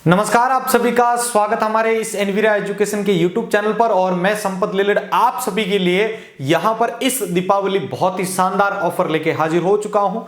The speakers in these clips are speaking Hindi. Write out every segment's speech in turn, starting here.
नमस्कार, आप सभी का स्वागत हमारे इस एनवीरा एजुकेशन के यूट्यूब चैनल पर। और मैं संपत लेलड़ आप सभी के लिए यहां पर इस दीपावली बहुत ही शानदार ऑफर लेके हाजिर हो चुका हूं।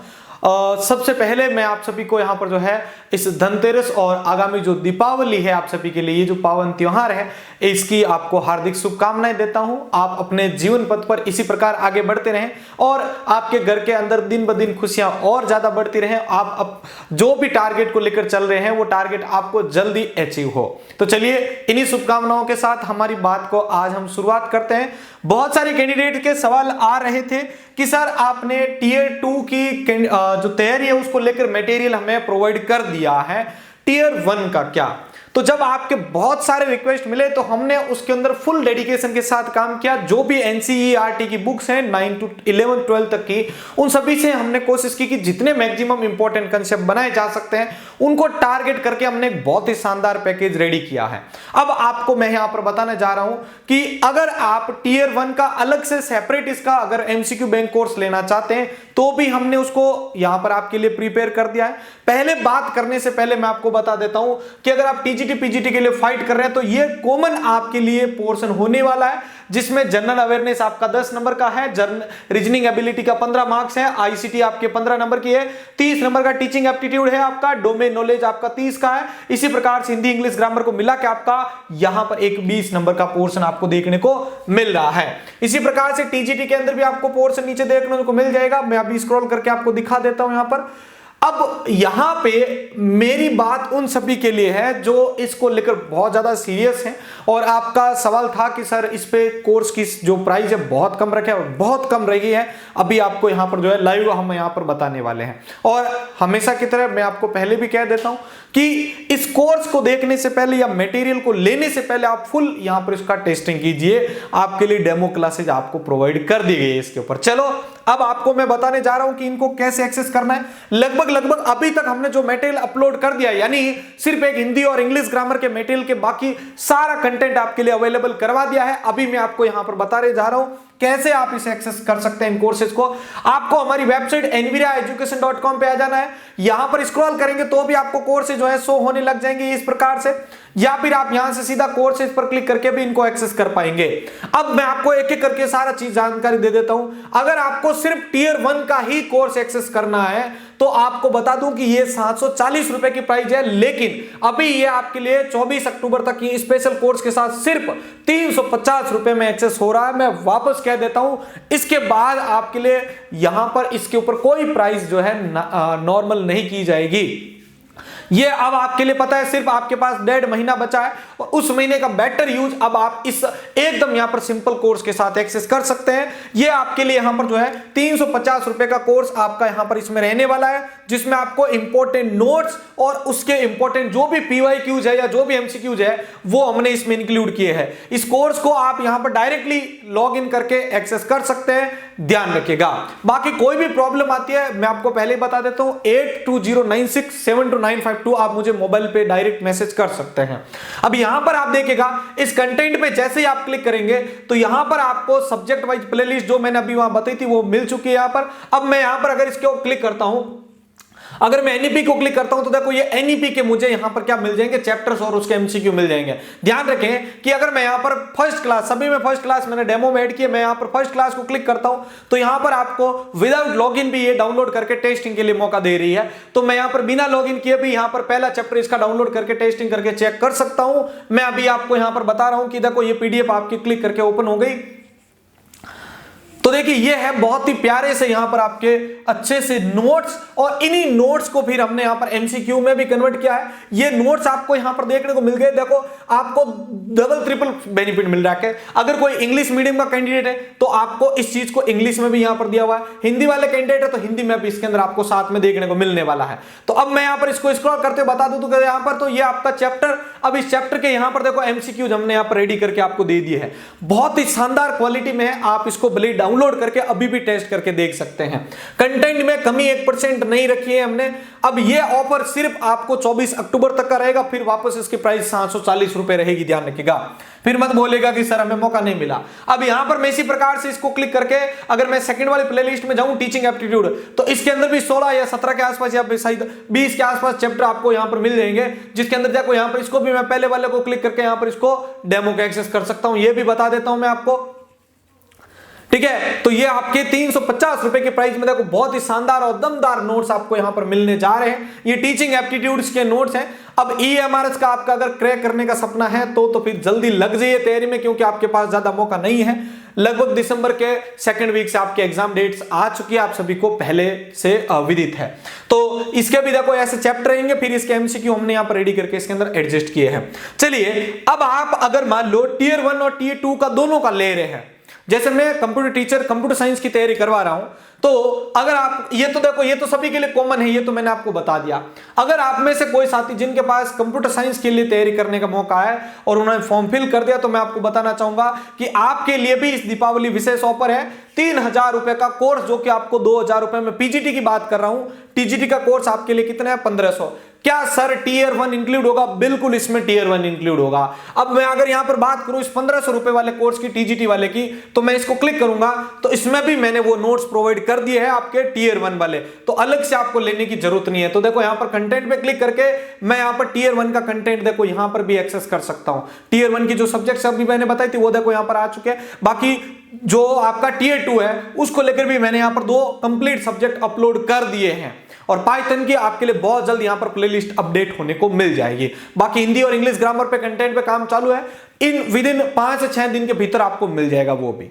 सबसे पहले मैं आप सभी को यहां पर जो है इस धनतेरस और आगामी जो दीपावली है आप सभी के लिए ये जो पावन त्योहार है इसकी आपको हार्दिक शुभकामनाएं देता हूं। आप अपने जीवन पथ पर इसी प्रकार आगे बढ़ते रहें और आपके घर के अंदर दिन ब दिन खुशियां और ज्यादा बढ़ती रहें। आप जो भी टारगेट को लेकर चल रहे हैं वो टारगेट आपको जल्दी अचीव हो। तो चलिए इन्हीं शुभकामनाओं के साथ हमारी बात को आज हम शुरुआत करते हैं। बहुत सारे कैंडिडेट के सवाल आ रहे थे कि सर आपने टीयर 2 की जो तैयारी है उसको लेकर मटेरियल हमें प्रोवाइड कर दिया है, टीयर 1 का क्या? तो जब आपके बहुत सारे रिक्वेस्ट मिले तो हमने उसके अंदर फुल डेडिकेशन के साथ काम किया। जो भी एनसीईआरटी की बुक्स हैं 9 to 11 12 तक की, उन सभी से हमने कोशिश की कि जितने मैक्सिमम इंपॉर्टेंट कंसेप्ट बनाए जा सकते हैं उनको टारगेट करके हमने एक बहुत ही शानदार पैकेज रेडी किया है। अब आपको मैं यहां पर बताने जा रहा हूं कि अगर आप टीयर 1 का अलग से सेपरेट इसका अगर एमसीक्यू बैंक कोर्स लेना चाहते हैं तो भी हमने उसको यहां पर आपके लिए प्रिपेयर कर दिया है। पहले बात करने से पहले मैं आपको बता देता हूं कि अगर आप टीजीटी पीजीटी के लिए फाइट कर रहे हैं तो ये कॉमन आपके लिए पोर्शन होने वाला है, जिसमें जनरल अवेयरनेस आपका 10 नंबर का है, रीजनिंग एबिलिटी का 15 मार्क्स है, आईसीटी आपके 15 नंबर की है, 30 नंबर का टीचिंग एप्टीट्यूड है आपका, डोमेन नॉलेज आपका 30 का है। इसी प्रकार से हिंदी इंग्लिश ग्रामर को मिला के आपका यहां पर एक 20 नंबर का पोर्शन आपको देखने को मिल रहा है। इसी प्रकार से टीजीटी के अंदर भी आपको पोर्शन नीचे देखने को मिल जाएगा। मैं अभी स्क्रॉल करके आपको दिखा देता हूं यहां पर। अब यहां पे मेरी बात उन सभी के लिए है जो इसको लेकर बहुत ज्यादा सीरियस है और आपका सवाल था कि सर इस पे कोर्स की जो प्राइस है बहुत कम रखे और बहुत कम रही है। अभी आपको यहां पर जो है लाइव हम यहां पर बताने वाले हैं। और हमेशा की तरह मैं आपको पहले भी कह देता हूं कि इस कोर्स को देखने से पहले या मटेरियल को लेने से पहले आप फुल यहां पर इसका टेस्टिंग कीजिए। आपके लिए डेमो क्लासेज आपको प्रोवाइड कर दी गई है इसके ऊपर। चलो अब आपको मैं बताने जा रहा हूं कि इनको कैसे एक्सेस करना है। लगभग अभी तक हमने जो मटेरियल अपलोड कर दिया, यानी सिर्फ एक हिंदी और इंग्लिश ग्रामर के मटेरियल के बाकी सारा कंटेंट आपके लिए अवेलेबल करवा दिया है। अभी मैं आपको यहां पर बताने जा रहा हूं कैसे आप इसे एक्सेस कर सकते हैं इन कोर्सेज को। आपको हमारी वेबसाइट enviraeducation.com पे आ जाना है। यहां पर स्क्रॉल करेंगे तो भी आपको कोर्सेज जो है शो होने लग जाएंगे इस प्रकार से, या फिर आप यहां से सीधा कोर्सेज पर क्लिक करके भी इनको एक्सेस कर पाएंगे। अब मैं आपको एक एक करके सारा चीज जानकारी दे देता हूं। अगर आपको सिर्फ टीयर 1 का ही कोर्स एक्सेस करना है तो आपको बता दूं कि ये 740 रुपए की प्राइस है, लेकिन अभी ये आपके लिए 24 अक्टूबर तक की स्पेशल कोर्स के साथ सिर्फ 350 रुपए में एक्सेस हो रहा है। मैं वापस कह देता हूं, इसके बाद आपके लिए यहां पर इसके ऊपर कोई प्राइस जो है नॉर्मल नहीं की जाएगी। ये अब आपके लिए पता है सिर्फ आपके पास 1.5 महीना बचा है और उस महीने का बेटर यूज अब आप इस एकदम यहां पर सिंपल कोर्स के साथ एक्सेस कर सकते हैं। ये आपके लिए यहां पर जो है 350 रुपए का कोर्स आपका यहां पर इसमें रहने वाला है, जिसमें आपको इंपॉर्टेंट नोट्स और उसके इंपॉर्टेंट जो भी पीवाईक्यूज है या जो भी एमसीक्यूज है वो हमने इसमें इंक्लूड किए हैं। इस कोर्स को आप यहां पर डायरेक्टली लॉग इन करके एक्सेस कर सकते हैं, ध्यान रखिएगा। बाकी कोई भी प्रॉब्लम आती है मैं आपको पहले ही बता देता हूं, 8209672952 आप मुझे मोबाइल पे डायरेक्ट मैसेज कर सकते हैं। अब यहां पर आप देखिएगा इस कंटेंट पे जैसे ही आप क्लिक करेंगे तो यहां पर आपको सब्जेक्ट वाइज प्लेलिस्ट जो मैंने अभी वहां बताई थी वो मिल चुकी है यहां पर। अब मैं यहां पर अगर इसको क्लिक करता हूं, अगर मैं एनईपी को क्लिक करता हूं तो देखो ये एनईपी के मुझे यहां पर क्या मिल जाएंगे, चैप्टर्स और उसके एमसीक्यू मिल जाएंगे। ध्यान रखें कि अगर मैं यहां पर फर्स्ट क्लास, सभी में फर्स्ट क्लास मैंने डेमो में ऐड किए, मैं यहां पर फर्स्ट क्लास को क्लिक करता हूं तो यहां पर आपको विदाउट लॉगिन भी ये डाउनलोड करके टेस्टिंग के लिए मौका दे रही है। तो मैं यहां पर बिना लॉगिन किए भी यहां पर पहला चैप्टर इसका डाउनलोड करके टेस्टिंग करके चेक कर सकता हूं। मैं अभी आपको यहां पर बता रहा हूं कि देखो ये पीडीएफ आपकी क्लिक करके ओपन हो गई। तो देखिए ये है बहुत ही प्यारे से यहां पर आपके अच्छे से नोट्स, और इन्हीं नोट्स को फिर हमने यहां पर एमसीक्यू में भी कन्वर्ट किया है। ये नोट्स आपको यहां पर देखने को मिल गए। देखो आपको डबल ट्रिपल बेनिफिट मिल रहा है। अगर कोई इंग्लिश मीडियम का कैंडिडेट है तो आपको इस चीज को इंग्लिश में भी यहां पर दिया हुआ है, हिंदी वाले कैंडिडेट है तो हिंदी में भी इसके अंदर आपको साथ में देखने को मिलने वाला है। तो अब मैं यहां पर इसको स्क्रॉल करते बता दूं तो यहां पर तो ये आपका चैप्टर, अब इस चैप्टर के यहां पर देखो एमसीक्यूज हमने यहां पर रेडी करके आपको दे दिए है। बहुत ही शानदार क्वालिटी में है। आप इसको भले डाउनलोड डाउनलोड करके अभी भी टेस्ट करके देख सकते हैं। कंटेंट में कमी 1% नहीं रखी है हमने। अब ये ऑफर सिर्फ आपको 24 अक्टूबर तक का रहेगा, फिर वापस इसकी प्राइस 740 रुपए रहेगी, ध्यान रखिएगा। फिर मत बोलेगा कि सर हमें मौका नहीं मिला। अब यहां पर मैं इसी प्रकार से इसको क्लिक करके अगर मैं सेकंड वाली प्लेलिस्ट में जाऊं टीचिंग एप्टीट्यूड, तो इसके अंदर भी 16 या 17 के आसपास या शायद 20 के आसपास चैप्टर आपको यहां पर मिल जाएंगे, जिसके अंदर देखो यहां पर इसको भी मैं पहले वाले को क्लिक करके यहां पर इसको डेमो का एक्सेस कर सकता हूं। ये भी बता देता हूं मैं आपको, ठीक है। तो ये आपके 350 रुपए के प्राइस में देखो बहुत ही शानदार और दमदार नोट्स आपको यहां पर मिलने जा रहे हैं। ये टीचिंग एप्टीट्यूड्स के नोट्स हैं। अब EMRS का आपका अगर क्रैक करने का सपना है तो फिर जल्दी लग जाइए तैयारी में, क्योंकि आपके पास ज्यादा मौका नहीं है। लगभग दिसंबर के सेकंड वीक से आपके एग्जाम डेट्स आ चुकी है, आप सभी को पहले से विदित है। तो इसके भी देखो ऐसे चैप्टर रहेंगे, फिर इसके MCQ हमने यहां पर रेडी करके इसके अंदर एडजस्ट किए हैं। चलिए अब आप अगर मान लो Tier 1 और Tier 2 का दोनों का ले रहे हैं, जैसे मैं कंप्यूटर टीचर कंप्यूटर साइंस की तैयारी करवा रहा हूं, तो अगर आप ये तो देखो ये तो सभी के लिए कॉमन है, ये तो मैंने आपको बता दिया। अगर आप में से कोई साथी जिनके पास कंप्यूटर साइंस के लिए तैयारी करने का मौका है और उन्होंने फॉर्म फिल कर दिया, तो मैं आपको बताना चाहूंगा कि आपके लिए भी इस दीपावली विशेष ऑफर है। 3000 रुपए का कोर्स, जो कि आपको 2000 रुपए में PGT की बात कर रहा हूं, TGT का कोर्स आपके लिए कितना है 1500। क्या सर Tier 1 इंक्लूड होगा? बिल्कुल इसमें Tier 1 इंक्लूड होगा। अब मैं अगर यहां पर बात करूं इस 1500 रुपए वाले कोर्स की, TGT वाले की, तो मैं इसको क्लिक करूंगा तो इसमें भी मैंने वो नोट्स प्रोवाइड कर दिए हैं आपके Tier 1 वाले, तो अलग से आपको लेने की जरूरत नहीं है। तो देखो यहां पर कंटेंट पे क्लिक करके मैं यहां पर Tier 1 का कंटेंट देखो यहां पर भी एक्सेस कर सकता हूं। Tier 1 की जो सब्जेक्ट्स अभी मैंने बताई थी वो देखो यहां पर आ चुके हैं। बाकी जो आपका Tier 2 है उसको लेकर भी मैंने यहां पर 2 कंप्लीट सब्जेक्ट अपलोड कर दिए हैं, और पाइथन की आपके लिए बहुत जल्द यहां पर प्लेलिस्ट अपडेट होने को मिल जाएगी। बाकी हिंदी और इंग्लिश ग्रामर पे कंटेंट पे काम चालू है, विद इन 5 से 6 दिन के भीतर आपको मिल जाएगा वो भी,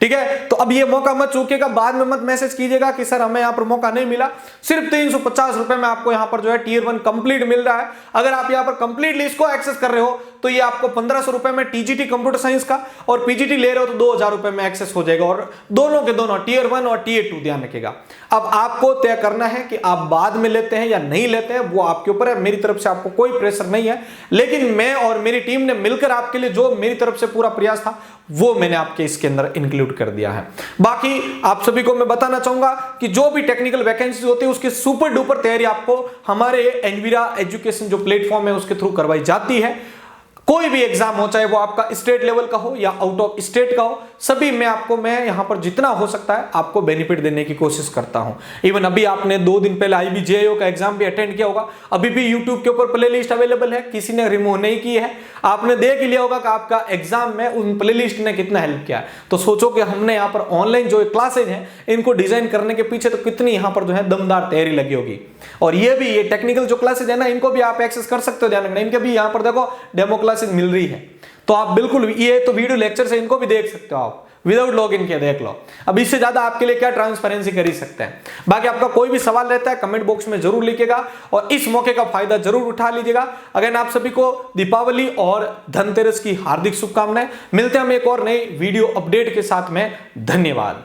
ठीक है। तो अब ये मौका मत चूकिएगा, बाद में मत मैसेज कीजिएगा कि सर हमें यहां पर मौका नहीं मिला। सिर्फ 350 रुपए में आपको यहां पर जो है Tier 1 कंप्लीट मिल रहा है। अगर आप यहां पर कंप्लीटली इसको एक्सेस कर रहे हो तो ये आपको 1500 रुपए में TGT कंप्यूटर साइंस का और PGT ले रहे हो तो 2000 रुपए में एक्सेस हो जाएगा, और दोनों के दोनों Tier 1 और Tier 2 ध्यान रखिएगा। अब आपको तय करना है कि आप बाद में लेते हैं या नहीं लेते हैं, वो आपके ऊपर है। मेरी तरफ से आपको कोई प्रेशर नहीं है, लेकिन मैं और मेरी टीम ने मिलकर आपके लिए जो मेरी तरफ से पूरा प्रयास था वो मैंने आपके इसके अंदर इंक्लूड कर दिया है। बाकी आप सभी को मैं बताना चाहूंगा कि जो भी टेक्निकल वैकेंसी होती है उसकी सुपर डुपर तैयारी आपको हमारे एनवीरा एजुकेशन जो प्लेटफॉर्म है उसके थ्रू करवाई जाती है। कोई भी एग्जाम हो, चाहे वो आपका स्टेट लेवल का हो या आउट ऑफ स्टेट का हो, सभी में मैं यहां पर जितना हो सकता है आपको बेनिफिट देने की कोशिश करता हूं। इवन अभी आपने 2 दिन पहले IBJIO का एग्जाम भी अटेंड किया होगा, अभी भी YouTube के ऊपर प्लेलिस्ट अवेलेबल है, किसी ने रिमूव नहीं की है। आपने देख लिया होगा कि आपका एग्जाम में उन प्लेलिस्ट ने कितना हेल्प किया है। तो सोचो कि हमने यहाँ पर ऑनलाइन जो क्लासेज हैं इनको डिजाइन करने के पीछे तो कितनी यहाँ पर जो है दमदार तैयारी लगी होगी। और ये टेक्निकल जो क्लासेज है ना, इनको भी आप एक्सेस कर सकते हो, ध्यान रखना। इनके भी यहाँ पर देखो डेमो क्लासेज मिल रही है, तो आप बिल्कुल ये तो वीडियो लेक्चर से इनको भी देख सकते हो आप, विदाउट लॉगिन किए देख लो। अब इससे ज्यादा आपके लिए क्या ट्रांसपेरेंसी कर ही सकते हैं। बाकी आपका कोई भी सवाल रहता है कमेंट बॉक्स में जरूर लिखिएगा और इस मौके का फायदा जरूर उठा लीजिएगा। अगर आप सभी को दीपावली और धनतेरस की हार्दिक शुभकामनाएं। मिलते हैं हम एक और नई वीडियो अपडेट के साथ में। धन्यवाद।